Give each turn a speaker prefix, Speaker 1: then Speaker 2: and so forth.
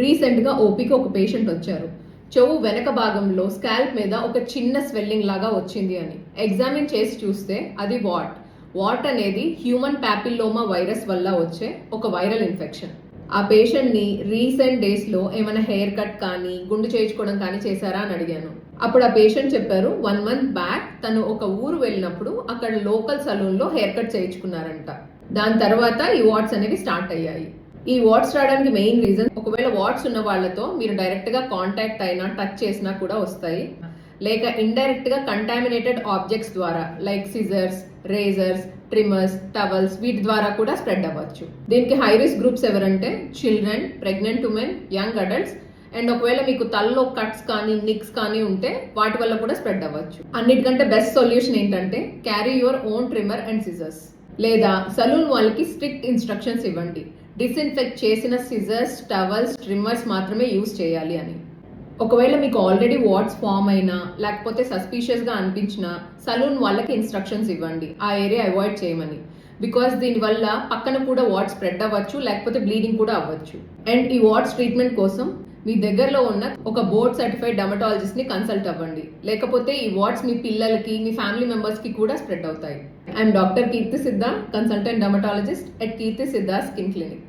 Speaker 1: రీసెంట్గా ఓపీకి ఒక పేషెంట్ వచ్చారు. చెవు వెనక భాగంలో స్కాల్ప్ మీద ఒక చిన్న స్వెల్లింగ్ లాగా వచ్చింది అని. ఎగ్జామిన్ చేసి చూస్తే అది వాట్ అనేది హ్యూమన్ ప్యాపిల్లోమా వైరస్ వల్ల వచ్చే ఒక వైరల్ ఇన్ఫెక్షన్. ఆ పేషెంట్ని రీసెంట్ డేస్లో ఏమైనా హెయిర్ కట్ కానీ గుండు చేయించుకోవడం కానీ చేశారా అని అడిగాను. అప్పుడు ఆ పేషెంట్ చెప్పారు 1 month బ్యాక్ తను ఒక ఊరు వెళ్ళినప్పుడు అక్కడ లోకల్ సలూన్లో హెయిర్ కట్ చేయించుకున్నారంట. దాని తర్వాత ఈ వాట్స్ అనేవి స్టార్ట్ అయ్యాయి. ఈ వాట్స్ రావడానికి మెయిన్ రీజన్, ఒకవేళ వాట్స్ ఉన్న వాళ్ళతో మీరు డైరెక్ట్గా కాంటాక్ట్ అయినా టచ్ చేసినా కూడా వస్తాయి, లేక ఇండైరెక్ట్గా కంటామినేటెడ్ ఆబ్జెక్ట్స్ ద్వారా like scissors, razor's, trimmers, towels వీటి ద్వారా కూడా స్ప్రెడ్ అవ్వచ్చు. దీనికి హై రిస్క్ గ్రూప్స్ ఎవరంటే children, pregnant women, young adults, and ఒకవేళ మీకు తలలో కట్స్ కానీ నిక్స్ కానీ ఉంటే వాటి వల్ల కూడా స్ప్రెడ్ అవ్వచ్చు. అన్నిటికంటే బెస్ట్ సొల్యూషన్ ఏంటంటే carry your own trimmer and scissors, లేదా సలూన్ వాళ్ళకి స్ట్రిక్ట్ ఇన్స్ట్రక్షన్స్ ఇవ్వండి. డిస్ఇన్ఫెక్ట్ చేసిన సిజర్స్, టవల్స్, ట్రిమ్మర్స్ మాత్రమే యూజ్ చేయాలి అని. ఒకవేళ మీకు ఆల్రెడీ వాట్స్ ఫామ్ అయినా లేకపోతే సస్పీషియస్గా అనిపించినా సలూన్ వాళ్ళకి ఇన్స్ట్రక్షన్స్ ఇవ్వండి ఆ ఏరియా అవాయిడ్ చేయమని. బికాస్ దీనివల్ల పక్కన కూడా వాట్స్ స్ప్రెడ్ అవ్వచ్చు, లేకపోతే బ్లీడింగ్ కూడా అవ్వచ్చు. అండ్ ఈ వాట్స్ ట్రీట్మెంట్ కోసం మీ దగ్గరలో ఉన్న ఒక బోర్డ్ సర్టిఫైడ్ డర్మటాలజిస్ట్ని కన్సల్ట్ అవ్వండి, లేకపోతే ఈ వాట్స్ మీ పిల్లలకి, మీ ఫ్యామిలీ మెంబర్స్కి కూడా స్ప్రెడ్ అవుతాయి. I'm doctor Keerthi Siddha, consultant dermatologist at Keerthi Siddha skin clinic.